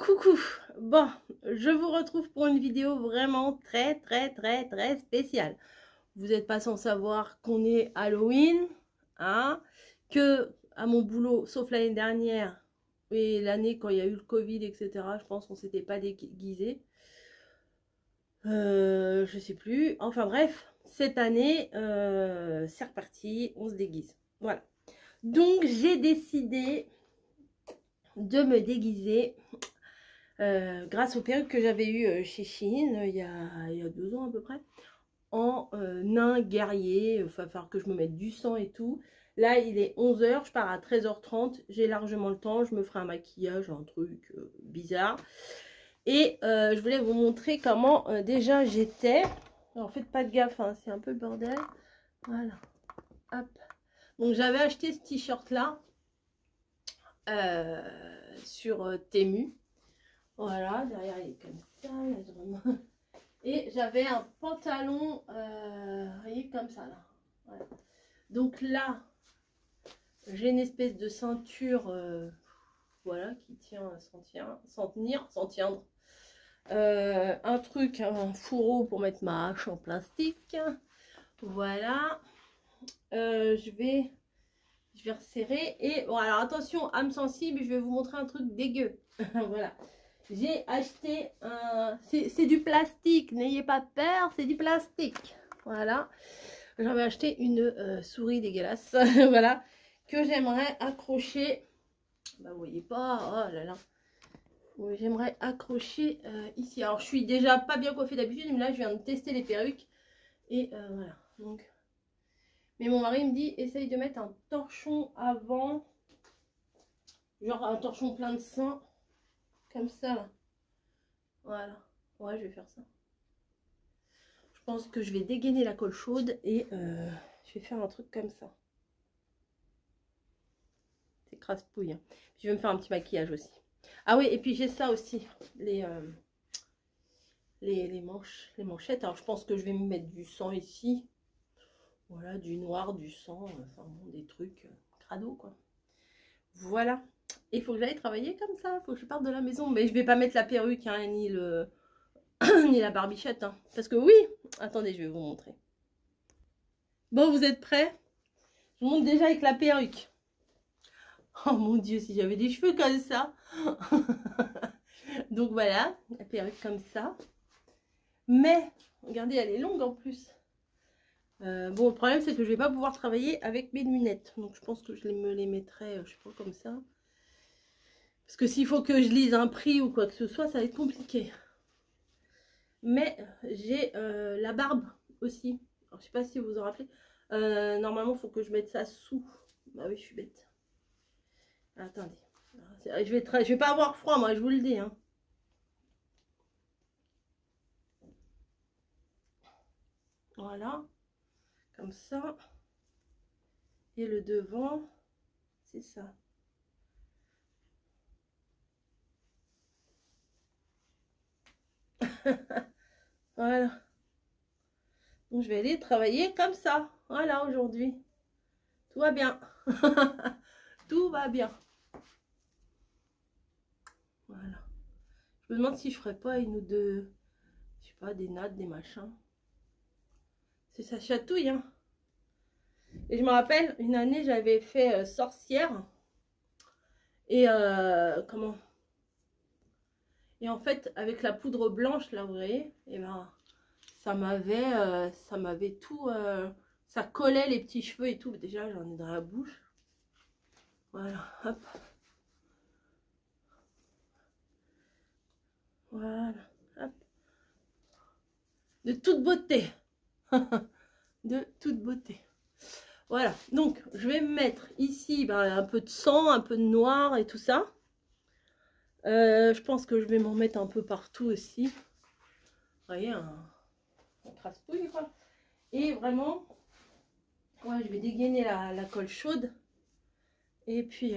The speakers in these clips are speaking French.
Coucou, bon, je vous retrouve pour une vidéo vraiment très spéciale. Vous n'êtes pas sans savoir qu'on est Halloween, hein, que à mon boulot, sauf l'année dernière et l'année quand il y a eu le Covid, etc., je pense qu'on s'était pas déguisé. Je sais plus, enfin bref, cette année, c'est reparti, on se déguise. Voilà. Donc j'ai décidé de me déguiser grâce aux perruques que j'avais eues chez Shein il y a 2 ans à peu près, en nain guerrier. Il va falloir que je me mette du sang et tout. Là, il est 11 h, je pars à 13 h 30. J'ai largement le temps, je me ferai un maquillage, un truc bizarre. Et je voulais vous montrer comment déjà j'étais. Alors, faites pas de gaffe, hein, c'est un peu le bordel. Voilà. Hop. Donc, j'avais acheté ce t-shirt-là sur Temu. Voilà, derrière il est comme ça, là, vraiment. Et j'avais un pantalon, vous voyez, comme ça, là. Voilà. Donc là, j'ai une espèce de ceinture, voilà, qui tient sans tiendre. Un truc, un fourreau pour mettre ma hache en plastique. Voilà. Je vais resserrer. Et bon, alors attention, âme sensible, je vais vous montrer un truc dégueu. Voilà. J'ai acheté un... C'est du plastique, n'ayez pas peur, c'est du plastique. Voilà. J'avais acheté une souris dégueulasse, voilà, que j'aimerais accrocher. Bah, vous voyez pas, oh là là. Oui, j'aimerais accrocher ici. Alors, je suis déjà pas bien coiffée d'habitude, mais là, je viens de tester les perruques. Et voilà. Donc... Mais mon mari me dit, essaye de mettre un torchon avant. Genre un torchon plein de sang. Comme ça, là. Voilà. Ouais, je vais faire ça. Je pense que je vais dégainer la colle chaude et je vais faire un truc comme ça. C'est crasse-pouille. Hein. Puis je vais me faire un petit maquillage aussi. Ah oui, et puis j'ai ça aussi. Les manchettes. Alors je pense que je vais me mettre du sang ici. Voilà, du noir, du sang. Enfin bon, des trucs crado quoi. Voilà. Et il faut que j'aille travailler comme ça. Il faut que je parte de la maison. Mais je vais pas mettre la perruque, hein, ni le... ni la barbichette. Hein. Parce que oui, attendez, je vais vous montrer. Bon, vous êtes prêts? Je vous montre déjà avec la perruque. Oh mon Dieu, si j'avais des cheveux comme ça. Donc voilà, la perruque comme ça. Mais, regardez, elle est longue en plus. Bon, le problème, c'est que je vais pas pouvoir travailler avec mes lunettes. Donc je pense que je me les mettrai, je sais pas, comme ça. Parce que s'il faut que je lise un prix ou quoi que ce soit, ça va être compliqué. Mais j'ai la barbe aussi. Alors, je sais pas si vous vous en rappelez. Normalement, il faut que je mette ça sous. Bah oui, je suis bête. Attendez. Je vais pas avoir froid, moi, je vous le dis. Hein. Voilà. Comme ça. Et le devant, c'est ça. Voilà. Donc, je vais aller travailler comme ça. Voilà, aujourd'hui. Tout va bien. Tout va bien. Voilà. Je me demande si je ferais pas une ou deux, je sais pas, des nattes, des machins. C'est ça chatouille, hein. Et je me rappelle, une année, j'avais fait sorcière. Et comment? Et en fait, avec la poudre blanche, là, vous voyez, et ben, ça m'avait tout, ça collait les petits cheveux et tout. Déjà, j'en ai dans la bouche. Voilà, hop. Voilà, hop. De toute beauté. De toute beauté. Voilà, donc je vais me mettre ici un peu de sang, un peu de noir et tout ça. Je pense que je vais m'en mettre un peu partout aussi. Vous voyez, un crasse-pouille quoi. Et vraiment, ouais, je vais dégainer la colle chaude. Et puis,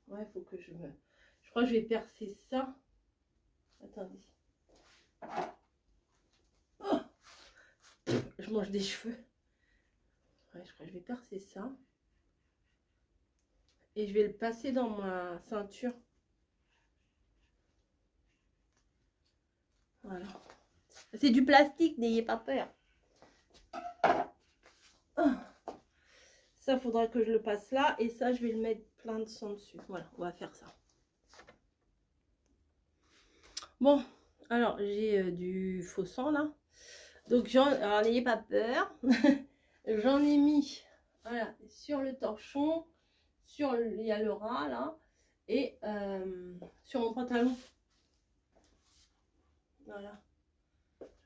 ouais, faut que je me... Je crois que je vais percer ça. Attendez. Oh, je mange des cheveux. Ouais, je crois que je vais percer ça. Et je vais le passer dans ma ceinture. Voilà. C'est du plastique, n'ayez pas peur. Ça, faudra que je le passe là. Et ça, je vais le mettre plein de sang dessus. Voilà, on va faire ça. Bon, alors, j'ai du faux sang, là. Donc, alors, n'ayez pas peur. J'en ai mis, voilà, sur le torchon. Il y a le ras, là. Et sur mon pantalon. Voilà.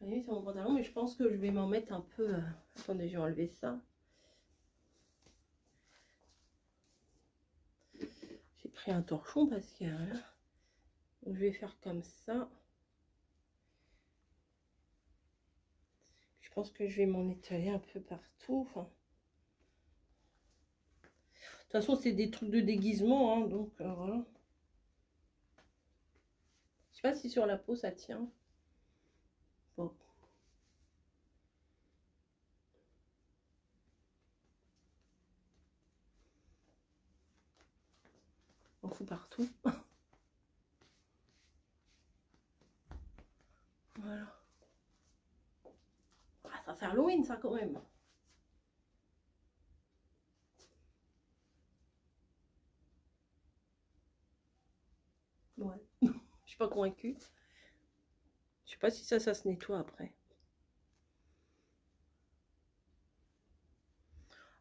J'en ai mis sur mon pantalon, mais je pense que je vais m'en mettre un peu... Attendez, je vais enlever ça. J'ai pris un torchon parce que... Voilà. Donc, je vais faire comme ça. Je pense que je vais m'en étaler un peu partout. Enfin... De toute façon, c'est des trucs de déguisement, hein, donc voilà. Je sais pas si sur la peau ça tient. Bon. On fout partout. Voilà. Ah, ça fait Halloween, ça, quand même. Ouais. Je suis pas convaincue. Je sais pas si ça se nettoie après.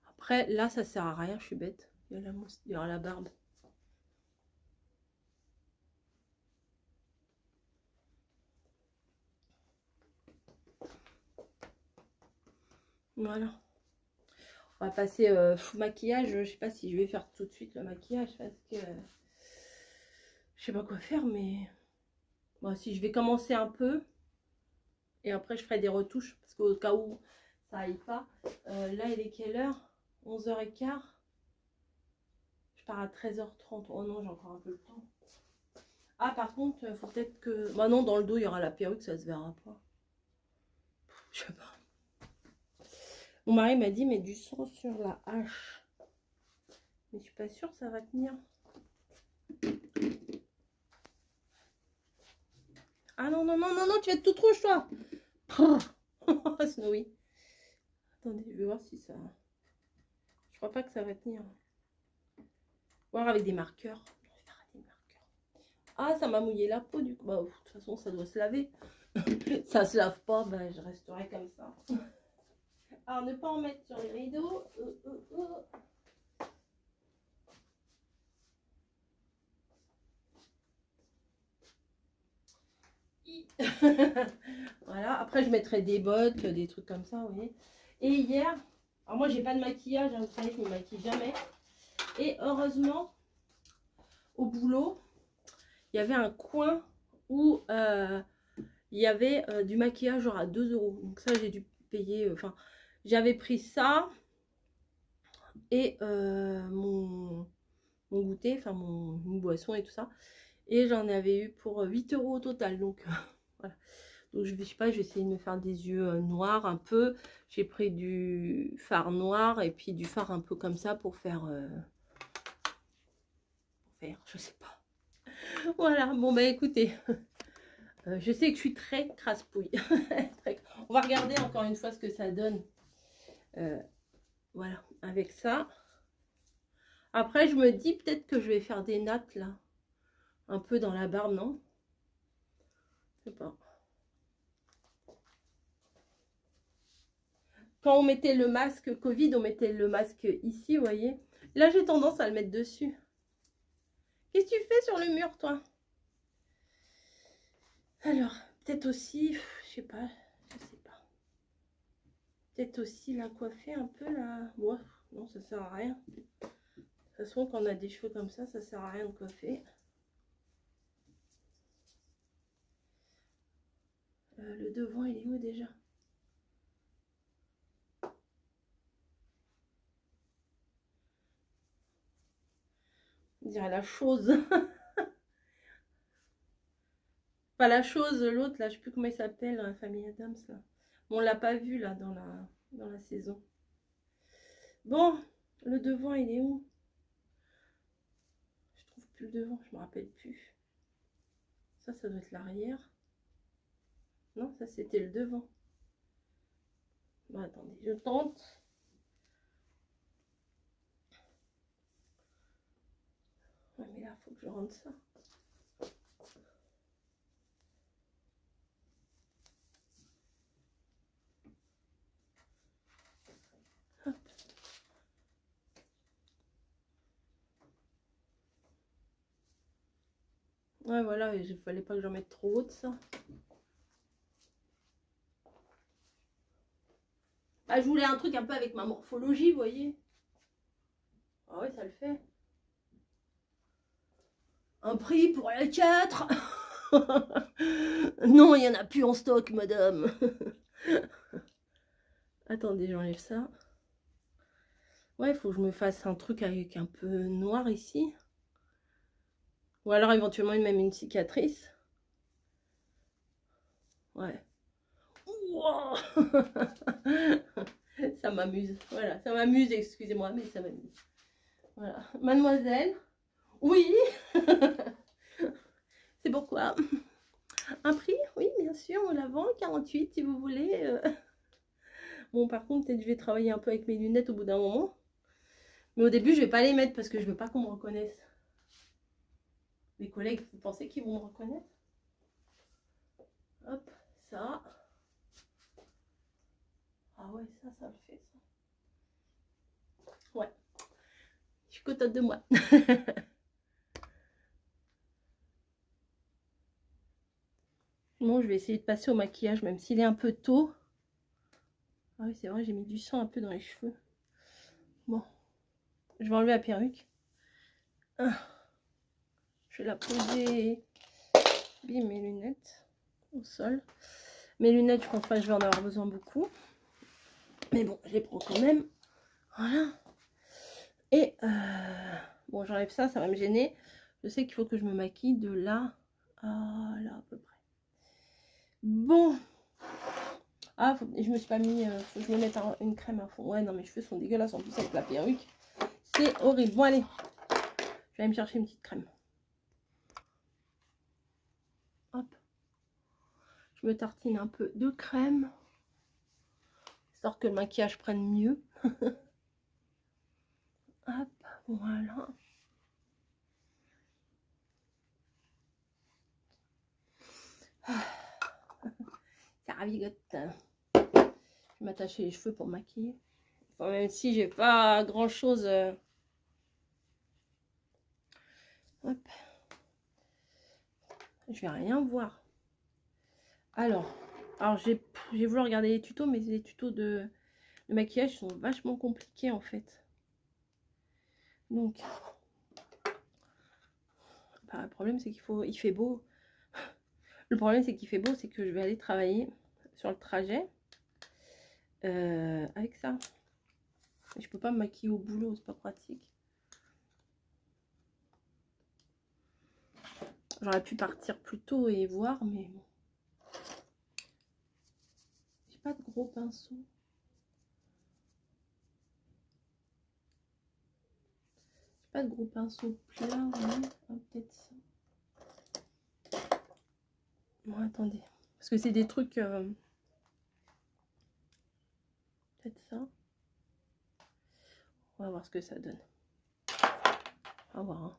Après, là, ça sert à rien, je suis bête. Il y a la mousse, il y aura la barbe. Voilà. On va passer full maquillage. Je sais pas si je vais faire tout de suite le maquillage parce que je sais pas quoi faire, mais bon, si je vais commencer un peu et après je ferai des retouches parce qu'au cas où ça aille pas. Là, il est quelle heure? 11h15. Je pars à 13h30. Oh non, j'ai encore un peu le temps. Ah, par contre, faut peut-être que... Bah non, dans le dos, il y aura la perruque, ça se verra pas. Je sais pas. Mon mari m'a dit, mais du sang sur la hache. Mais je suis pas sûre que ça va tenir. Ah non, non, non, non, non, tu vas être toute rouge, toi. Snowy. Attendez, je vais voir si ça... Je crois pas que ça va tenir. Voir avec des marqueurs. Ah, ça m'a mouillé la peau, du coup. Bah, de toute façon, ça doit se laver. Ça se lave pas, bah, je resterai comme ça. Alors, ne pas en mettre sur les rideaux. Voilà, après je mettrai des bottes, des trucs comme ça, vous voyez. Et hier, alors moi j'ai pas de maquillage, hein, vous savez, je me maquille jamais. Et heureusement, au boulot, il y avait un coin où il y avait du maquillage genre à 2 €. Donc ça j'ai dû payer, enfin j'avais pris ça et mon goûter, enfin mon boisson et tout ça. Et j'en avais eu pour 8 € au total, donc voilà. Donc je sais pas, je vais essayer de me faire des yeux noirs un peu. J'ai pris du fard noir et puis du fard un peu comme ça pour faire, je sais pas. Voilà, bon bah écoutez, je sais que je suis très crasse-pouille. On va regarder encore une fois ce que ça donne. Voilà, avec ça. Après je me dis peut-être que je vais faire des nattes là. Un peu dans la barbe, non? Je sais pas. Quand on mettait le masque Covid, on mettait le masque ici, vous voyez. Là, j'ai tendance à le mettre dessus. Qu'est-ce que tu fais sur le mur, toi? Alors, peut-être aussi, je sais pas. Peut-être aussi la coiffer un peu, là. Bon, non, ça sert à rien. De toute façon, quand on a des cheveux comme ça sert à rien de coiffer. Le devant, il est où déjà? On dirait la chose. Pas la chose, l'autre, là, je sais plus comment il s'appelle, la famille Adams, là. Bon, on l'a pas vu, là, dans la saison. Bon, le devant, il est où? plus le devant, je me rappelle plus. Ça doit être l'arrière. Non, ça c'était le devant. Bon, attendez, je tente. Ouais, mais là, faut que je rentre ça. Hop. Ouais, voilà, il fallait pas que j'en mette trop haut de ça. Bah, je voulais un truc un peu avec ma morphologie, vous voyez. Ah ouais, ça le fait. Un prix pour la 4. Non, il n'y en a plus en stock, madame. Attendez, j'enlève ça. Ouais, il faut que je me fasse un truc avec un peu noir ici. Ou alors éventuellement même une cicatrice. Ouais. Wow. Ça m'amuse. Voilà, ça m'amuse, excusez-moi, mais ça m'amuse. Voilà. Mademoiselle. Oui. C'est pourquoi? Un prix? Oui, bien sûr, on la vend 48 si vous voulez. Bon, par contre, peut-être je vais travailler un peu avec mes lunettes au bout d'un moment. Mais au début, je vais pas les mettre parce que je veux pas qu'on me reconnaisse. Les collègues, vous pensez qu'ils vont me reconnaître? Hop, ça. Ah ouais, ça le fait, ça. Ouais. Je suis contente de moi. Bon, je vais essayer de passer au maquillage, même s'il est un peu tôt. Ah oui, c'est vrai, j'ai mis du sang un peu dans les cheveux. Bon, je vais enlever la perruque. Je vais la poser. Bim, mes lunettes au sol. Mes lunettes, je pense pas que je vais en avoir besoin beaucoup. Mais bon, je les prends quand même. Voilà. Et bon, j'enlève ça, ça va me gêner. Je sais qu'il faut que je me maquille de là à là à peu près. Bon. Ah, je me suis pas mis. Faut que je me mette une crème à fond. Ouais, non, mes cheveux sont dégueulasses en plus avec la perruque. C'est horrible. Bon, allez. Je vais aller me chercher une petite crème. Hop. Je me tartine un peu de crème. Histoire que le maquillage prenne mieux. Hop, voilà. Ça ravigote. Je vais m'attacher les cheveux pour maquiller. Enfin, même si j'ai pas grand chose. Hop. Je vais rien voir. Alors j'ai voulu regarder les tutos, mais les tutos de maquillage sont vachement compliqués en fait. Donc, bah, le problème c'est il fait beau. Le problème c'est qu'il fait beau, c'est que je vais aller travailler sur le trajet avec ça. Je peux pas me maquiller au boulot, c'est pas pratique. J'aurais pu partir plus tôt et voir, mais bon. J'ai pas de gros pinceau. J'ai pas de gros pinceau plat, ouais. Peut-être ça. Bon, attendez. Parce que c'est des trucs... Peut-être ça. On va voir ce que ça donne. On va voir. Hein.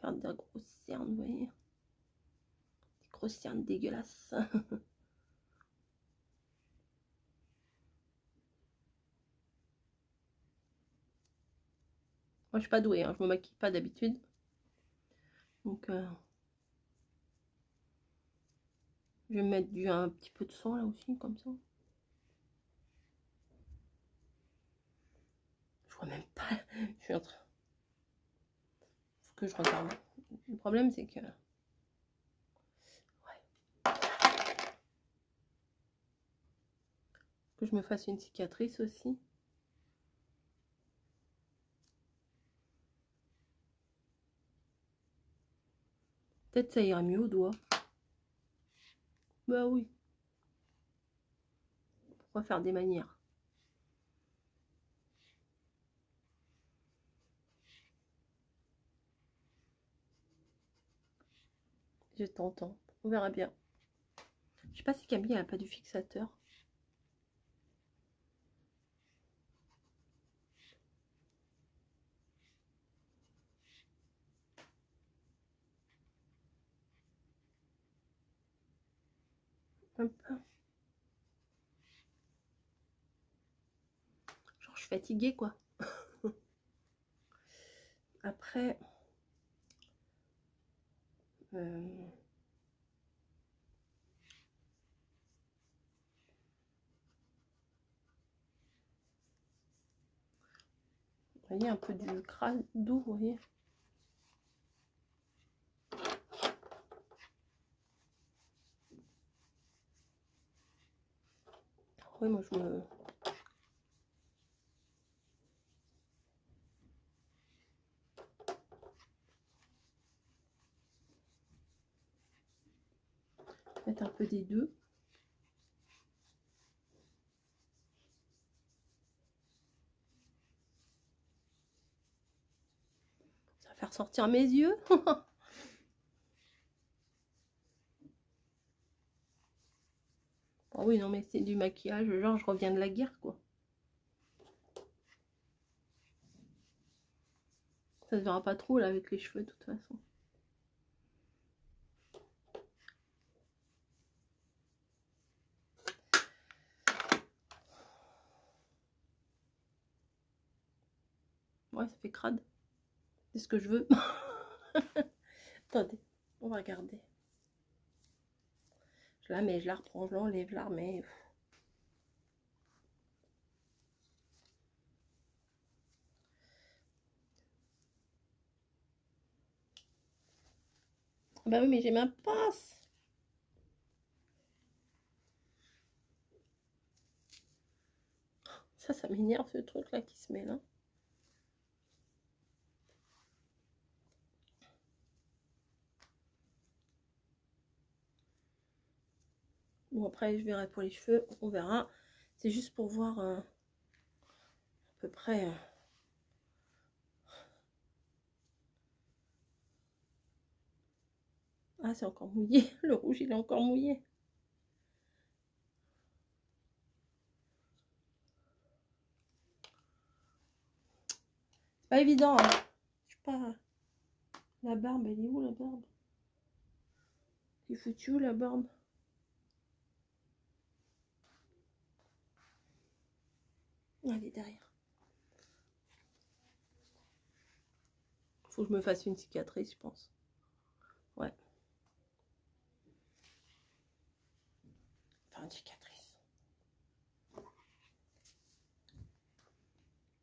Faire de la grosse cerne, vous voyez. Des grosses cernes dégueulasses. Moi, je suis pas douée, hein. Je me maquille pas d'habitude. Donc, je vais mettre un petit peu de sang là aussi, comme ça. Je vois même pas. Je suis en train. Faut que je regarde. Le problème, c'est que... Ouais. Que je me fasse une cicatrice aussi. Peut-être ça ira mieux au doigt. Bah oui. On va faire des manières. Je t'entends. On verra bien. Je sais pas si Camille elle a pas du fixateur. Hop. Genre je suis fatiguée quoi. Après vous voyez un peu du crâne doux, vous voyez. Oui, moi je me... mettre un peu des deux. Ça va faire sortir mes yeux. Oh oui, non mais c'est du maquillage, genre je reviens de la guerre quoi. Ça se verra pas trop là avec les cheveux de toute façon. Ouais, ça fait crade. C'est ce que je veux. Attendez, on va regarder. Je la mets, je la reprends, je l'enlève, je la remets. Bah oui, mais j'ai ma pince. Ça m'énerve ce truc là qui se met là. Bon, après, je verrai pour les cheveux, on verra. C'est juste pour voir à peu près. Ah, c'est encore mouillé. Le rouge, il est encore mouillé. C'est pas évident. Hein. Je sais pas. La barbe, elle est où la barbe? Il est foutu où la barbe? Elle est derrière. Faut que je me fasse une cicatrice, je pense. Ouais. Enfin, une cicatrice.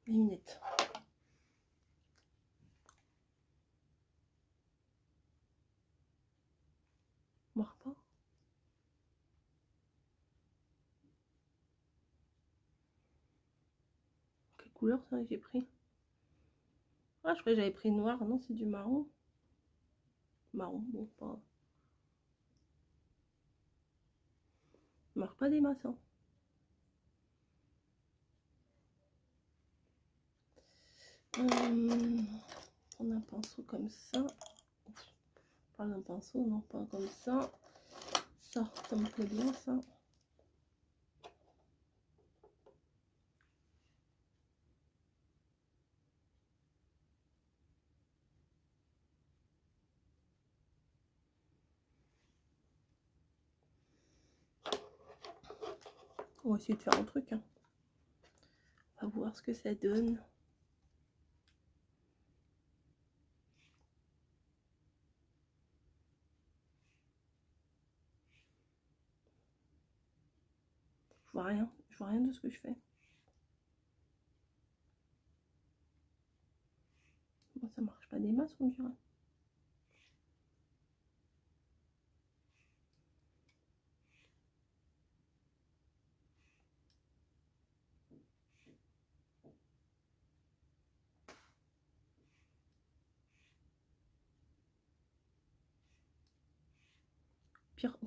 Les lunettes. Marre pas. Quelle couleur ça j'ai pris? Ah, je croyais que j'avais pris noir. Non, c'est du marron. Marron, bon, pas. Marque pas des masses. Hein. On a un pinceau comme ça. Pas un pinceau, non, pas comme ça. Ça me plaît bien, ça. On va essayer de faire un truc. Hein. On va voir ce que ça donne. Je vois rien. Je vois rien de ce que je fais. Bon, ça marche pas des masses, on dirait. Pire,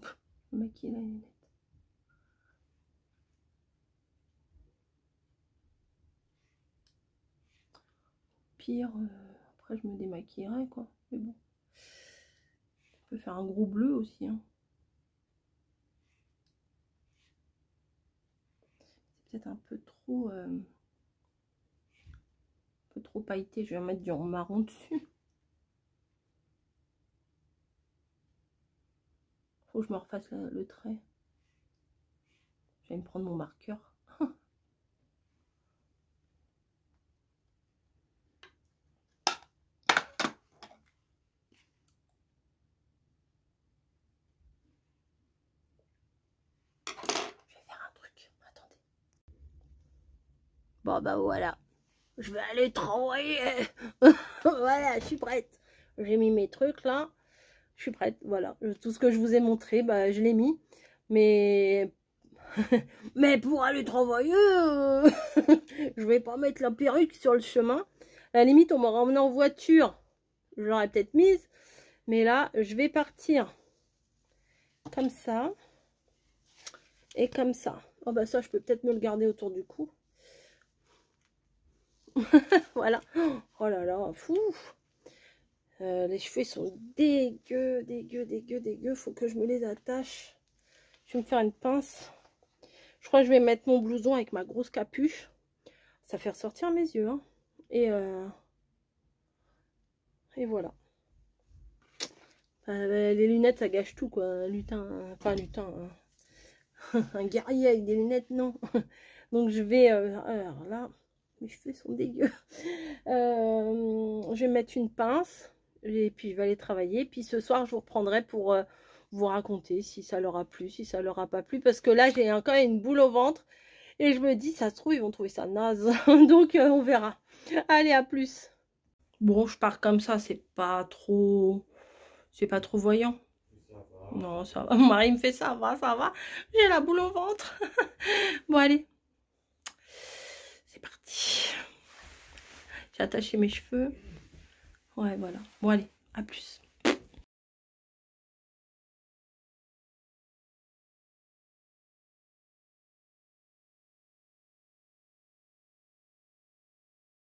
maquiller la lunette. pire, après je me démaquillerai quoi. Mais bon. On peut faire un gros bleu aussi. Hein. C'est peut-être un peu trop pailleté. Je vais mettre du marron dessus. Faut que je me refasse le trait. Je vais me prendre mon marqueur. Bon bah voilà, je vais aller travailler. Voilà, je suis prête. J'ai mis mes trucs là. Je suis prête, voilà. Tout ce que je vous ai montré, bah je l'ai mis. Mais mais pour aller travailler, je vais pas mettre la perruque sur le chemin. À la limite, on m'aurait emmené en voiture. Je l'aurais peut-être mise. Mais là, je vais partir comme ça. Et comme ça. Oh bah ça, je peux peut-être me le garder autour du cou. Voilà. Oh là là, fou. Les cheveux sont dégueux, dégueux. Faut que je me les attache. Je vais me faire une pince. Je crois que je vais mettre mon blouson avec ma grosse capuche. Ça fait ressortir mes yeux. Hein. Et voilà. Les lunettes, ça gâche tout, quoi. Un lutin, enfin un lutin. Un guerrier avec des lunettes, non. Donc je vais... alors là, mes cheveux sont dégueux. Je vais mettre une pince. Et puis je vais aller travailler. Puis ce soir, je vous reprendrai pour vous raconter si ça leur a plu, si ça leur a pas plu. Parce que là, j'ai encore une boule au ventre. Et je me dis, ça se trouve, ils vont trouver ça naze. Donc on verra. Allez, à plus. Bon, je pars comme ça, c'est pas trop voyant. Non, ça va. Mon mari me fait ça va. J'ai la boule au ventre. Bon, allez. C'est parti. J'ai attaché mes cheveux. Ouais, voilà. Bon, allez, à plus.